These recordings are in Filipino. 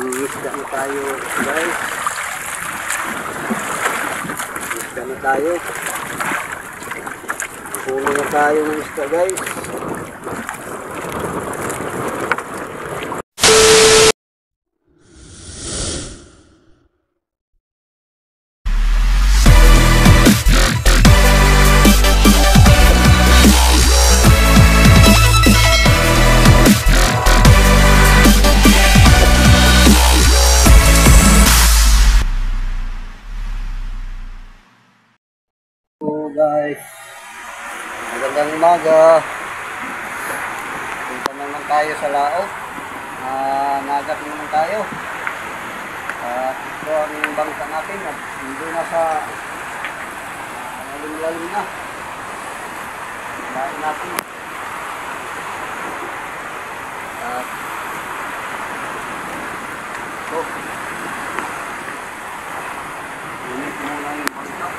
Isda na tayo guys. Isda na tayo. Huli na tayo ng isda guys. Guys, magandang umaga. Punta naman tayo sa laot. Nagat naman tayo. Ito ang bangka natin. Hindi na sa lalim-lalim na. Lain natin. Ito. Unit muna yung bangka.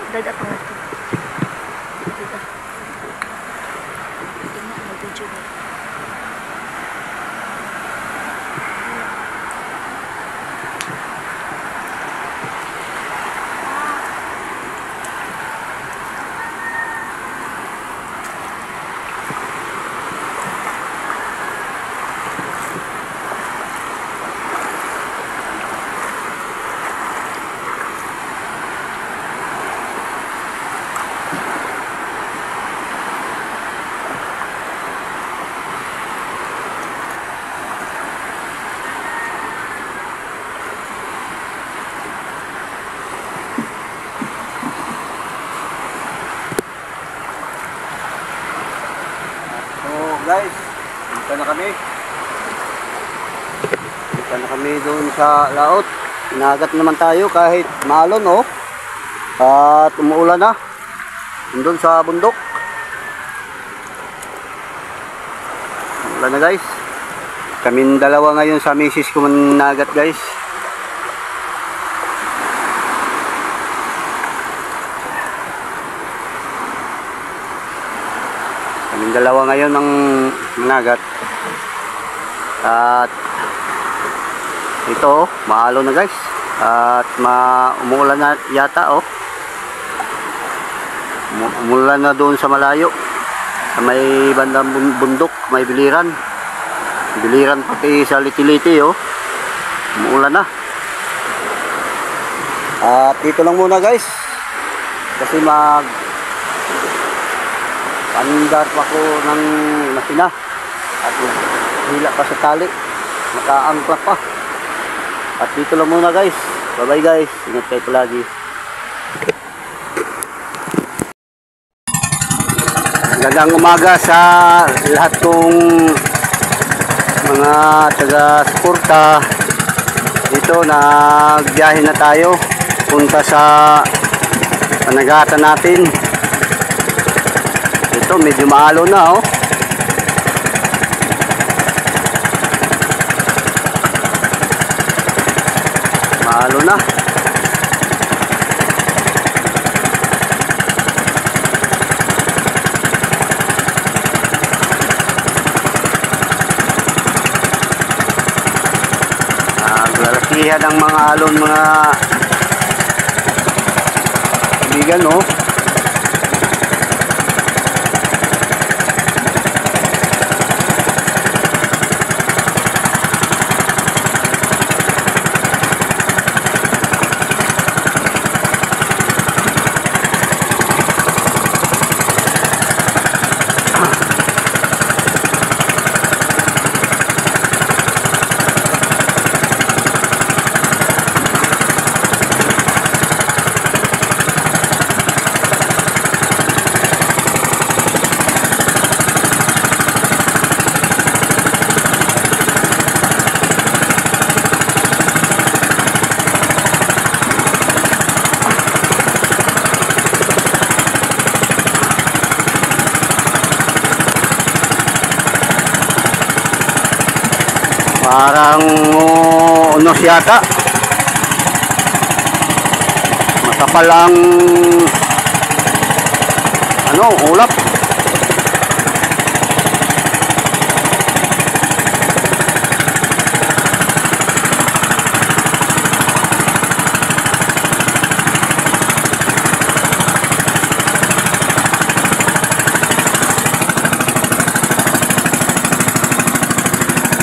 Dagat pa nga ito. Dagat. Ito nga, mag-video ba? Guys, punta na kami. Punta na kami doon sa laot. Inagat naman tayo kahit maalon, oh. At umuulan na. Doon sa bundok. Umuulan na guys. Kaming dalawa ngayon sa misis ko managat guys. Kaming dalawa ngayon ng managat. At ito, maalo na guys. At umuulan na yata, oh. Umuulan na doon sa malayo. Sa may bandang bundok, may biliran. Biliran pati sa liti-liti, oh. Umuulan na. At dito lang muna guys. Kasi andar pa ko ng makina at hila pa sa tali, nakaangkla pa. At dito lang muna guys. Bye bye guys, ingat kayo palagi. Magandang umaga sa lahat kong mga taga-suporta. Dito nagbiyahe na tayo punta sa panagatan natin. Ito medyo maalo na oh. Maalo na. Naglalakihan ng mga alon mga kaibigan no. Parang unos yata. Matapal ang ulap.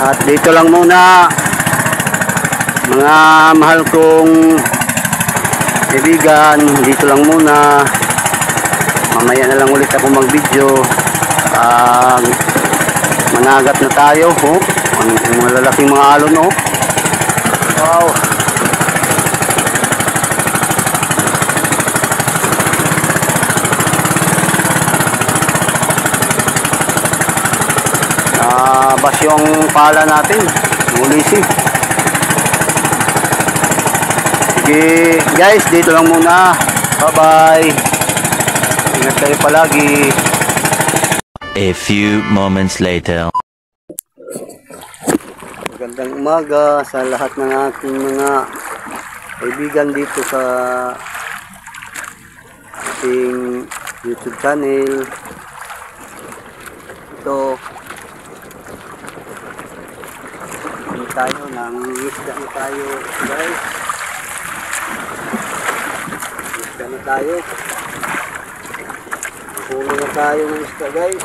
At dito lang muna mga mahal kong kaibigan, dito lang muna. Mamaya na lang ulit ako mag video. Managat na tayo oh. Ang malalaking mga alon oh. Wow. Bas yung pala natin, ulisi. Sige guys, dito lang muna. Bye bye. Ingat kayo palagi. A few moments later. Magandang umaga sa lahat ng aking mga kaibigan dito sa ating YouTube channel. Ito tayo ng isda na tayo guys. Isda na tayo. Puno na tayo ng isda guys.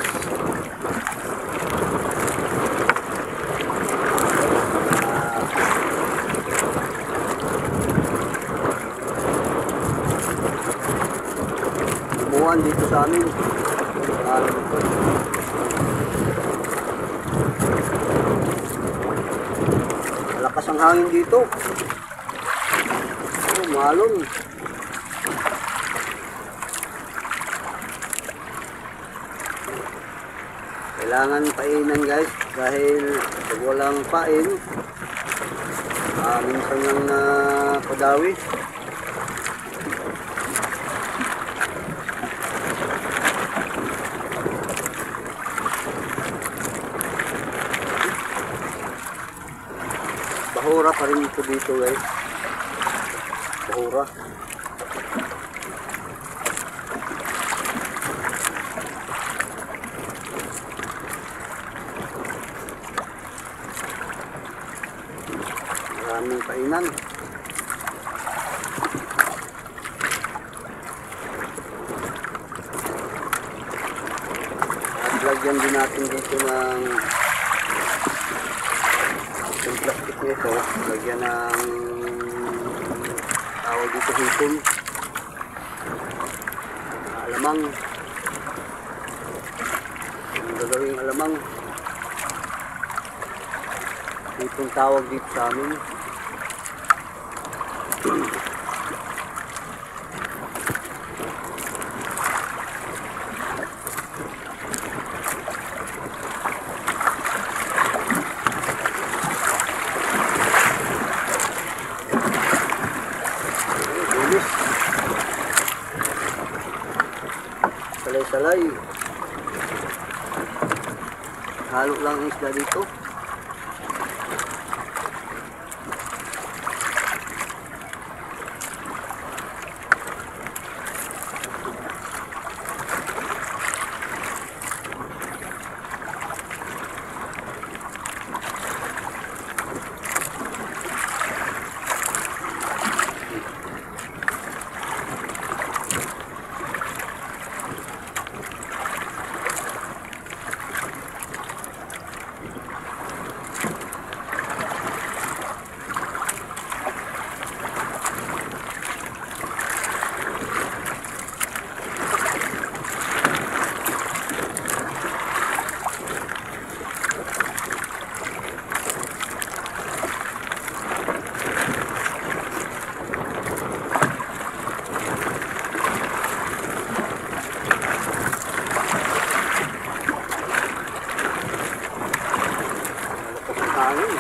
Umuwan dito sa amin. Malakas ang hangin dito. Malon. Kailangan painan guys dahil pag walang pain minsan lang na padawi. Bahura pa rin ito dito guys. Bahura. Maraming painan. At lagyan din natin dito ng yung plastic nito, lagyan ng tawag dito hipon, alamang, yung gagawing alamang, hipon tawag dito sa amin. salay-salay. Halo lang ang isda dito. Hangin.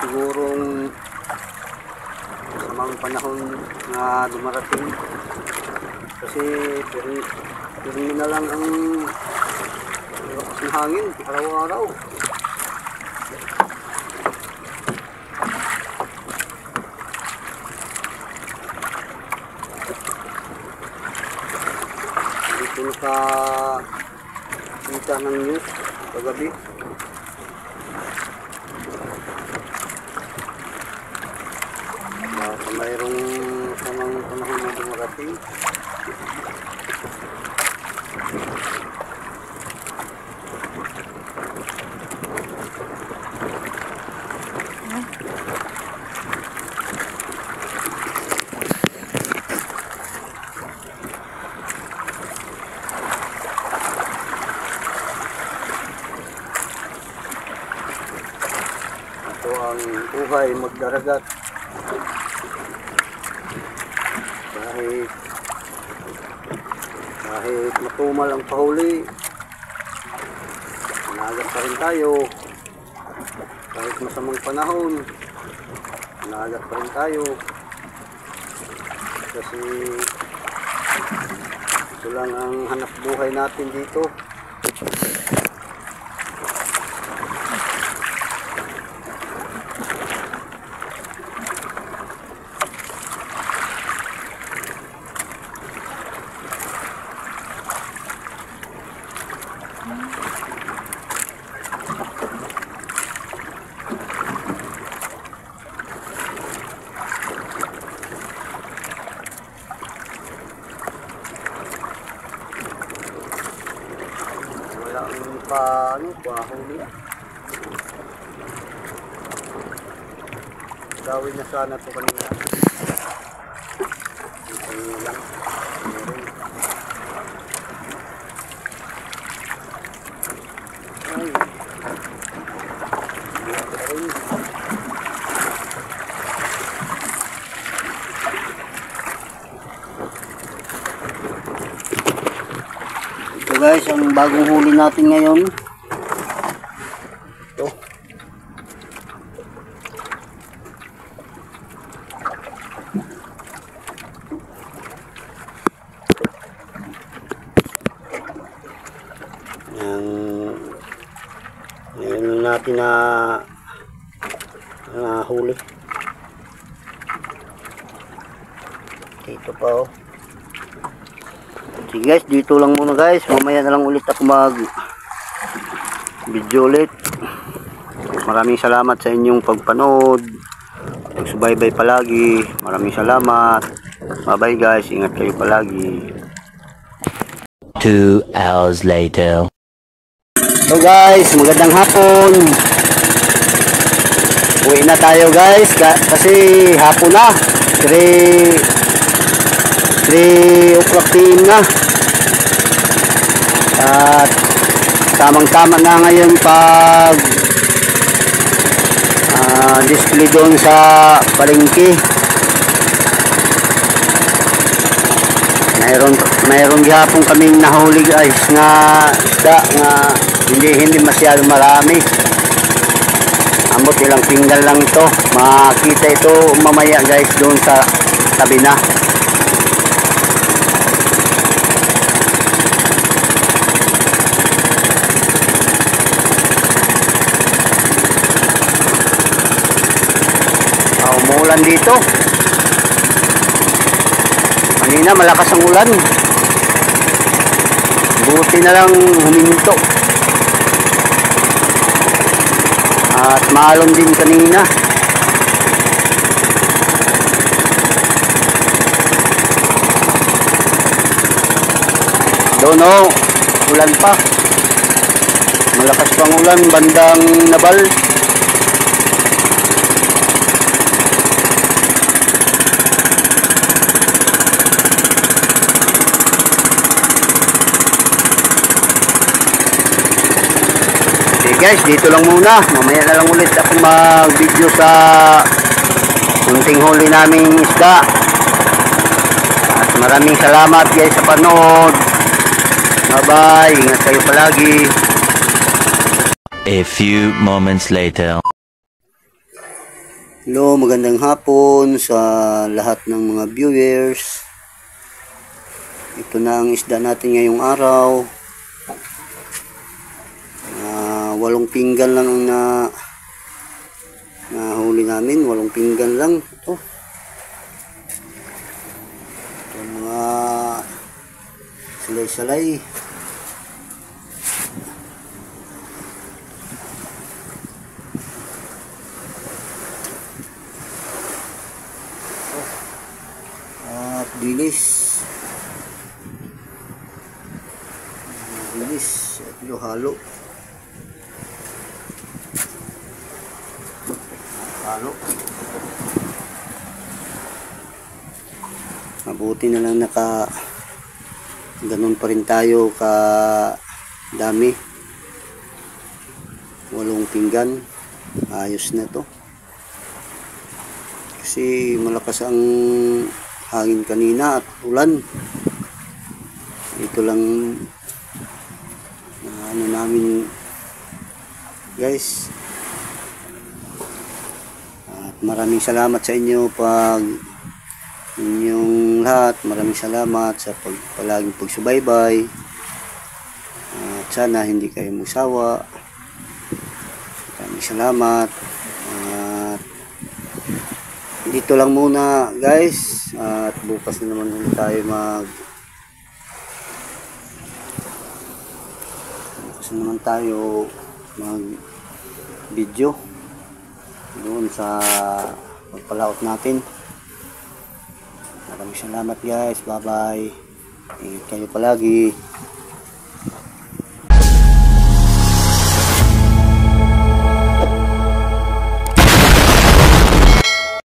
Sigurong masamang panahon na dumarating kasi pirmi na lang ang lakas ng hangin araw-araw. Dito nakakita ng news kagabi. Mayroong samang panahon na dumarating. Ito ang buhay magdaragat. Kahit matumal ang pahuli, managat pa rin tayo. Kahit masamang panahon, managat pa rin tayo. Kasi ito lang ang hanap buhay natin dito. Pahuli. Gawin na sana ito kanina. Kanina lang. Ay. Ito guys, ang bagong huli natin ngayon. Ito. Ngayon natin na huli. Dito pa oh. Sige guys, dito lang muna guys. Mamaya na lang ulit ako mag video ulit. Maraming salamat sa inyong pagpanood. Pagsubaybay palagi. Maraming salamat. Bye bye guys. Ingat kayo palagi. 2 hours later. So guys, magandang hapon. Uwi na tayo guys kasi hapon na. 3 o'clock PM na. At tamang-tama na ngayon pag display doon sa palengke. Mayroon gihapon kaming nahuli guys nga isda nga hindi masyado marami. Ambot ilang pinggan lang ito. Makita ito mamaya guys doon sa tabi na. Umuulan dito. Kanina malakas ang ulan. Buti na lang huminto. At maalon din kanina. Doon o, ulan pa. Malakas pang ulan bandang Nabal. Guys, dito lang muna. Mamaya na lang ulit ako mag-video sa kunting huli naming isda. At maraming salamat guys sa panood. Bye-bye. Ingat kayo palagi. A few moments later. Hello, magandang hapon sa lahat ng mga viewers. Ito na ang isda natin ngayong araw. 8 pinggan lang ang nahuli namin. 8 pinggan lang ito. Ito mga salay-salay. At bilis. Ito halo. Mabuti na lang ganun pa rin tayo ka dami. 8 pinggan, ayos na to kasi malakas ang hangin kanina at ulan. Ito lang ano namin guys. Maraming salamat sa inyo inyong lahat. Maraming salamat sa palaging pagsubaybay. At sana hindi kayo magsawa. Maraming salamat. At dito lang muna guys. At bukas na naman ulit tayo mag video doon sa pagpalaot natin. Maraming salamat guys. Bye bye. Ingat kayo palagi.